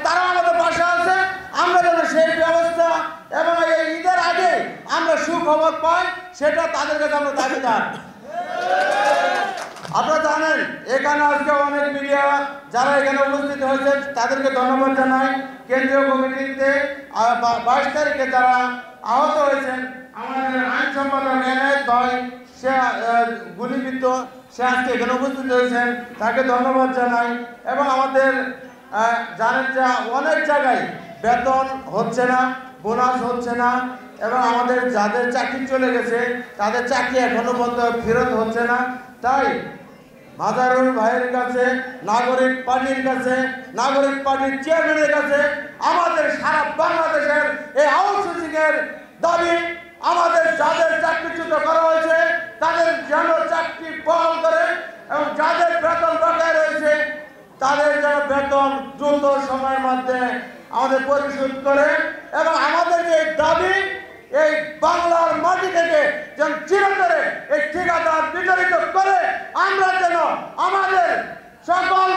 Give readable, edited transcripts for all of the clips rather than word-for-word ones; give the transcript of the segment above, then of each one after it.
তারা আমাদের পাশে আছে। আমরা যেন সেই ব্যবস্থা এবং এই ঈদের আগে আমরা সুখবর পাই, সেটা তাদের কাছে আমরা দাবিদার। আপনারা জানেন এখানে আজকে অনেক মিডিয়া যারা এখানে উপস্থিত হয়েছেন তাদেরকে ধন্যবাদ জানাই। কেন্দ্রীয় কমিটিতে 22 তারিখে যারা আহত হয়েছেন, আমাদের আইন সম্পাদক এনায়েত ভাই, সে গুলিবিদ্ধ, সে আজকে এখানে উপস্থিত হয়েছেন, তাকে ধন্যবাদ জানাই। এবং আমাদের জানেন যে অনেক জায়গায় বেতন হচ্ছে না, বোনাস হচ্ছে না, এবং আমাদের যাদের চাকরি চলে গেছে তাদের চাকরি এখনো পর্যন্ত ফেরত হচ্ছে না। তাই মাজারুল ভাইয়ের কাছে, নাগরিক পার্টির কাছে, নাগরিক পার্টির চেয়ারম্যানের কাছে আমাদের সারা বাংলাদেশের এই আউটসোর্সিংয়ের দাবি, আমাদের যাদের চাকরিচ্যুত করা হয়েছে তাদের যেন চাকরি বহাল করে এবং যাদের বেতন বকেয়া রয়েছে তাদের যেন বেতন দ্রুত সময়ের মধ্যে আমাদের পরিশোধ করে, এবং আমাদের যে দাবি এই বাংলার মাটি থেকে যেন চিরতরে এই ঠিকাদার বিতরিত করে আমরা যেন আমাদের সকল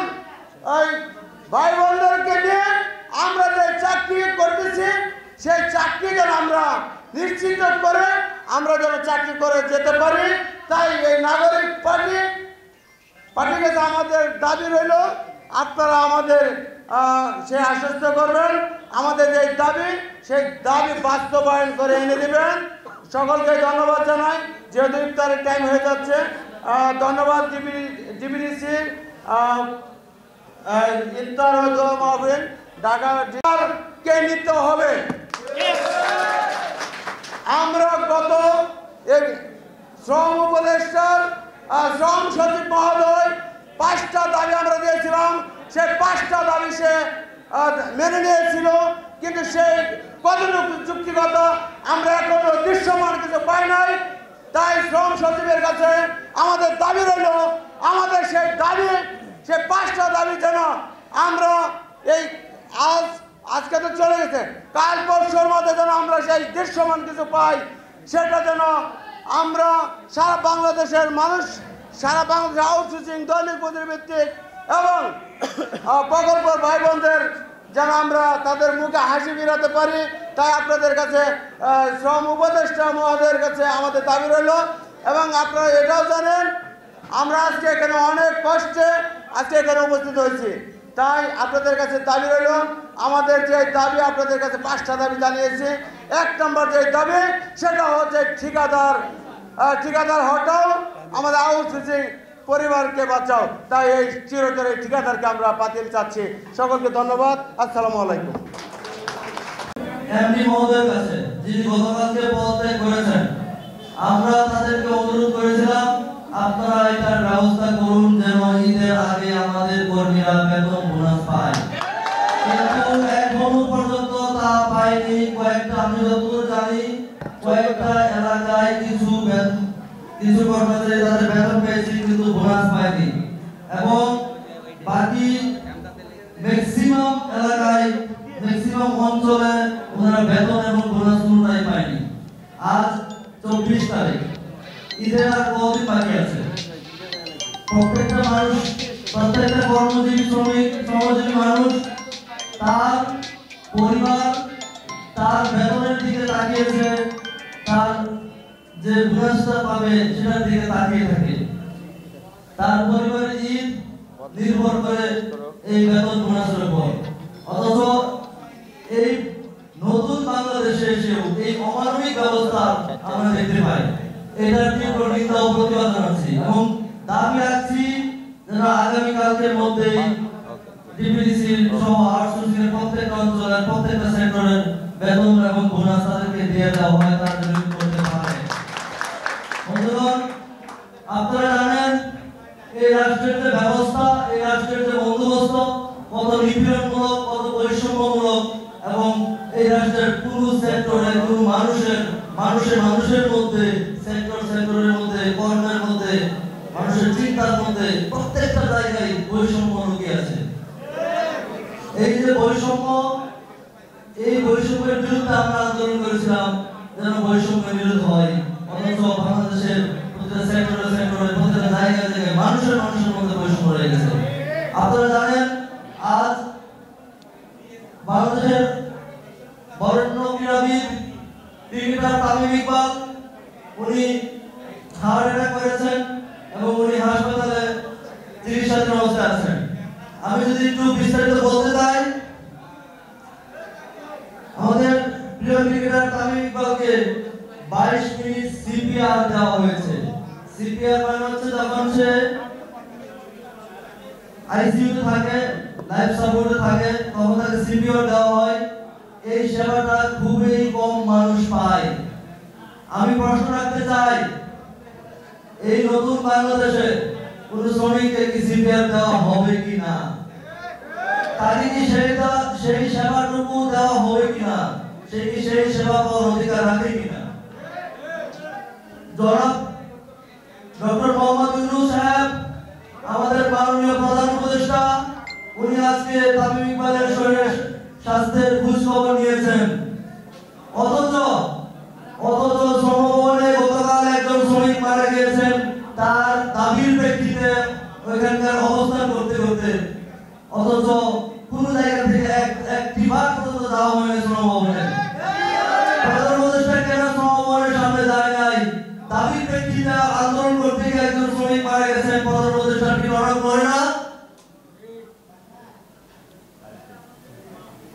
ভাই বোনদেরকে নিয়ে আমরা যে চাকরি করতেছি সেই চাকরি যেন আমরা নিশ্চিত করে আমরা যেন চাকরি করে যেতে পারি। তাই এই নাগরিক পার্টির কাছে আমাদের দাবি রইল, আপনারা আমাদের সে আশ্বস্ত করবেন, আমাদের যে দাবি সেই দাবি বাস্তবায়ন করে এনে দেবেন। সকলকে ধন্যবাদ জানাই, যেহেতু ইফতারের টাইম হয়ে যাচ্ছে। ধন্যবাদ ডিবিডিসি ইফতার মাহফিল ঢাকাকে নিতে হবে। আমরা গত শ্রম উপদেষ্টার শ্রম সচিব মহোদয় 5টা দাবি আমরা দিয়েছিলাম, সেই 5টা দাবি সে মেনে নিয়েছিল, কিন্তু সেই কতটুকু যুক্তিগত আমরা এখনো দৃশ্যমান কিছু পাই নাই। তাই শ্রম সচিবের কাছে আমাদের দাবি রইল, আমাদের সেই দাবি, সেই 5টা দাবি যেন আমরা এই আজকে তো চলে গেছে, কাল পরশুর মধ্যে যেন আমরা সেই দৃশ্যমান কিছু পাই, সেটা যেন আমরা সারা বাংলাদেশের মানুষ, সারা বাংলাদেশের আউটসোর্সিং দৈনিক মজুরি ভিত্তিক এবং প্রকল্প ভাই বোনদের যেন আমরা তাদের মুখে হাসি ফিরাতে পারি। তাই আপনাদের কাছে শ্রম উপদেষ্টা মহোদয়ের কাছে আমাদের দাবি রইল। এবং আপনারা এটাও জানেন আমরা আজকে এখানে অনেক কষ্টে আজকে এখানে উপস্থিত হয়েছি। তাই আপনাদের কাছে দাবি রইল, আমাদের যে দাবি আপনাদের কাছে 5টা দাবি জানিয়েছি। 1 নম্বর যে দাবি সেটা হচ্ছে ঠিকাদার হটাও, আমাদের আউটসোর্সিং পরিবারকে বাঁচাও। তাই এই চিরতরে ঠিকাদারকে আমরা বাতিল চাচ্ছি। সকলকে ধন্যবাদ। আসসালামু আলাইকুম। এমপি মহোদয়ের কাছে যিনি গতকালকে পদত্যাগ করেছেন, আমরা তাদেরকে অনুরোধ করেছিলাম আপনারা এটার ব্যবস্থা করুন যেন ঈদের আগে আমাদের কর্মীরা বেতন বোনাস পায়, কিন্তু এখনো পর্যন্ত তা পায়নি। আমি যতদূর জানি কয়েকটা এলাকায় কিছু কর্মচারী তাদের বেতন পেয়েছে কিন্তু বোনাস পায়নি, এবং বাকি ম্যাক্সিমাম এলাকায় ম্যাক্সিমাম অঞ্চলে ওনারা বেতন এবং বোনাস কোনটাই পায়নি। আজ 24 তারিখ, ঈদের আর কতদিন বাকি আছে। প্রত্যেকটা মানুষ, প্রত্যেকটা কর্মজীবী শ্রমজীবী মানুষ তার পরিবার তার বেতনের দিকে তাকিয়েছে, তার যে বোনাসটা পাবে সেটার দিকে তাকিয়ে থাকে। তার পরিবারের ঈদ নির্ভর করে এই বেতন বোনাসের উপর। অথচ এই নতুন বাংলাদেশে এসেও এই অমানবিক ব্যবস্থা আমরা দেখতে পাই। এটার তীব্র নিন্দা ও প্রতিবাদ জানাচ্ছি এবং দাবি রাখছি যেন আগামীকালকের মধ্যেই ডিপিডিসি সহ আউটসোর্সিং এর প্রত্যেকটা অঞ্চলের প্রত্যেকটা সেক্টরের বেতন এবং বোনাস তাদেরকে দিয়ে দেওয়া হয়, তারা যেন করতে পারে। বন্ধুগণ, আপনারা জানেন এই রাষ্ট্রের যে ব্যবস্থা, এই রাষ্ট্রের যে বন্দোবস্ত কত নিপীড়নমূলক, কত বৈষম্যমূলক, এবং এই রাষ্ট্রের কোন সেক্টরে কোন মানুষের মধ্যে সেক্টরের মধ্যে কর্মের মধ্যে মানুষের চিন্তার মধ্যে প্রত্যেকটা জায়গায় বৈষম্য লুকিয়ে আছে। এই যে বৈষম্য, এই বৈষম্যের বিরুদ্ধে আমরা আন্দোলন করেছিলাম যেন বৈষম্য বিরোধ হয়, অথচ বাংলাদেশের প্রতিটা সেক্টরে প্রতিটা জায়গায় মানুষের মধ্যে বৈষম্য রয়ে গেছে। আপনারা জানেন আজ বাংলাদেশের বরেণ্য ক্রীড়াবিদ ক্রিকেটার তামিম ইকবাল, উনি হার্ট অ্যাটাক করেছেন এবং উনি হাসপাতালে চিকিৎসাধীন অবস্থায় আছেন। আমি যদি একটু বিস্তারিত বলতে চাই, আমাদের প্রিয় ক্রিকেটার তামিম ইকবালকে 22 মিনিট সিপিআর দেওয়া হয়েছে। সিপিআর মানে হচ্ছে যখন সে আইসিইউতে থাকে, লাইফ সাপোর্টে থাকে, তখন তাকে সিপিআর দেওয়া হয়। এই সেবাটা খুবই কম মানুষ পায়। আমি প্রশ্ন রাখতে চাই, এই নতুন বাংলাদেশে কোন শ্রমিককে কি সিপিআর দেওয়া হবে কিনা? তাকে কি সেই সেবাটুকু দেওয়া হবে কিনা? সে কি সেই সেবা পাওয়ার অধিকার রাখে কিনা? জনাব ডক্টর মোহাম্মদ ইউনূস সাহেব, আমাদের মাননীয় প্রধান উপদেষ্টা, উনি আজকে তামিম ইকবালের শরীরের স্বাস্থ্যের খোঁজ খবর নিয়েছেন। অথচ শ্রমভবনে গতকাল একজন শ্রমিক মারা গিয়েছেন তার দাবির প্রেক্ষিতে ওইখানকার অবস্থান করতে করতে। অথচ কোন জায়গা থেকে একটি বার পর্যন্ত যাওয়া হয়নি শ্রমভবনে। প্রধান উপদেষ্টা কেন শ্রমভবনের সামনে যায় নাই? দাবির প্রেক্ষিতে আন্দোলন করতে গিয়ে একজন শ্রমিক মারা গেছেন, প্রধান উপদেষ্টা কি নরম করে না?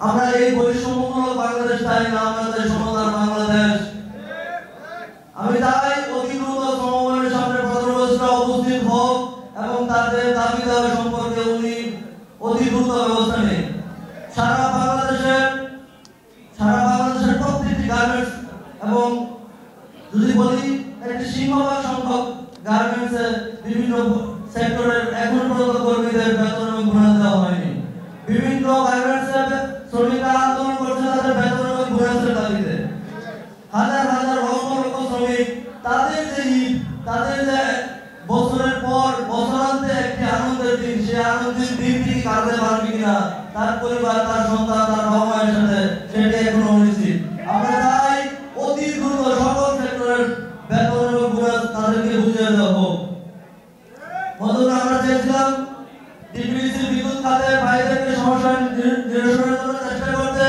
আমরা এই বৈষম্যমূলক বাংলাদেশ চাই না, আমাদের সমতার বাংলাদেশ। আমি চাই অতি দ্রুত শ্রমভবনের সামনে প্রধান উপদেষ্টা উপস্থিত হোক এবং তাদের দাবি দাওয়া সম্পর্কে উনি অতি দ্রুত ব্যবস্থা নেন। সারা বাংলাদেশের প্রত্যেকটি গার্মেন্টস এবং যদি বলি একটি সিংহভাগ সংখ্যক গার্মেন্টসে বিভিন্ন সেক্টরের এখন পর্যন্ত কর্মীদের বেতন এবং বোনাস দেওয়া হয়নি। বিভিন্ন গার্মেন্টসে শ্রমিকরা আন্দোলন করছে তাদের বেতন এবং বোনাসের দাবিতে। হাজার হাজার লক্ষ লক্ষ শ্রমিক তাদের যে ঈদ, তাদের যে বছরের পর বছরান্তে একটি আনন্দের দিন, সেই আনন্দের দিনটি কাটাতে পারবে কিনা তার পরিবার, তার সন্তান, তার বাবা মায়ের সাথে, সেটি এখনো অনিশ্চিত। আমরা চাই অতি দ্রুত সকল সেক্টরের বেতন এবং বোনাস তাদেরকে বুঝিয়ে দেওয়া হোক। বন্ধুরা, আমরা চেয়েছিলাম ডিপিডিসি বিদ্যুৎ খাতের ভাইদেরকে সমস্যা নিরসনের জন্য চেষ্টা করতে।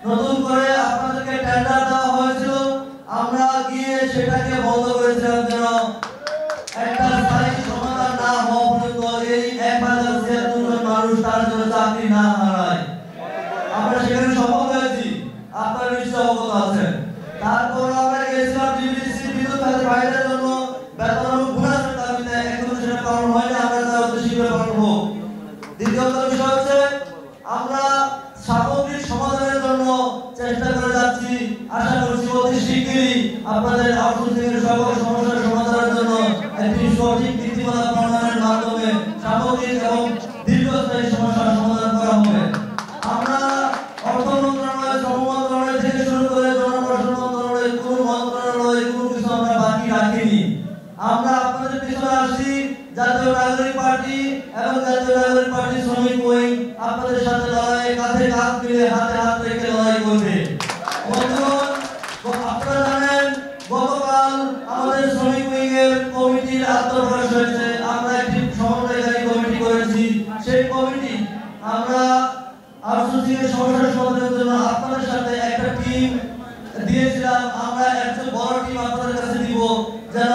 নতুন করে আপনাদেরকে টেন্ডার দেওয়া হয়েছিল, আমরা গিয়ে সেটাকে বন্ধ করেছিলাম যেন একটা স্থায়ী সমাধান না হওয়া পর্যন্ত এই 1076 জন মানুষ তার জন্য চাকরি না হারায়। আমরা সেখানে সফল হয়েছি, আপনারা নিশ্চয় অবগত আছেন। তারপর আমরা গিয়েছিলাম ডিপিডিসি বিদ্যুৎ খাতের ভাইদের জন্য বেতন এবং বোনাসের দাবিতে, এখনো সেটা পালন হয়নি। আমরা তা অতি শীঘ্র পালন হোক। দ্বিতীয়ত বিষয় হচ্ছে আমরা সামগ্রিক সমাধানের জন্য চেষ্টা করে যাচ্ছি। আশা করছি অতি শীঘ্রই আপনাদের আউটসোর্সিং এর সকল সমস্যার সমাধানের জন্য একটি সঠিক নীতিমালা প্রণয়নের মাধ্যমে সামগ্রিক এবং দীর্ঘস্থায়ী সমস্যার সমাধান করা হবে। আমরা অর্থ মন্ত্রণালয়, শ্রম মন্ত্রণালয় থেকে শুরু করে জনপ্রশাসন মন্ত্রণালয়, কোনো মন্ত্রণালয় কোনো কিছু আমরা বাকি রাখিনি। আমরা আপনাদের পিছনে আসছি। জাতীয় নাগরিক পার্টি এবং জাতীয় নাগরিক পার্টি শ্রমিক উইং আপনাদের সাথে লড়াই, কাঁধে কাঁধ মিলে হাতে হাত রেখে লড়াই করবে। বন্ধুগণ, আপনারা জানেন গতকাল আমাদের শ্রমিক উইং এর কমিটির আত্মপ্রকাশ হয়েছে। আমরা একটি সমন্বয়কারী কমিটি করেছি। সেই কমিটি আমরা আউটসোর্সিং এর সমস্যার সমাধানের জন্য আপনাদের সাথে একটা টিম দিয়েছিলাম। আমরা একটা বড় টিম আপনাদের কাছে দিব যেন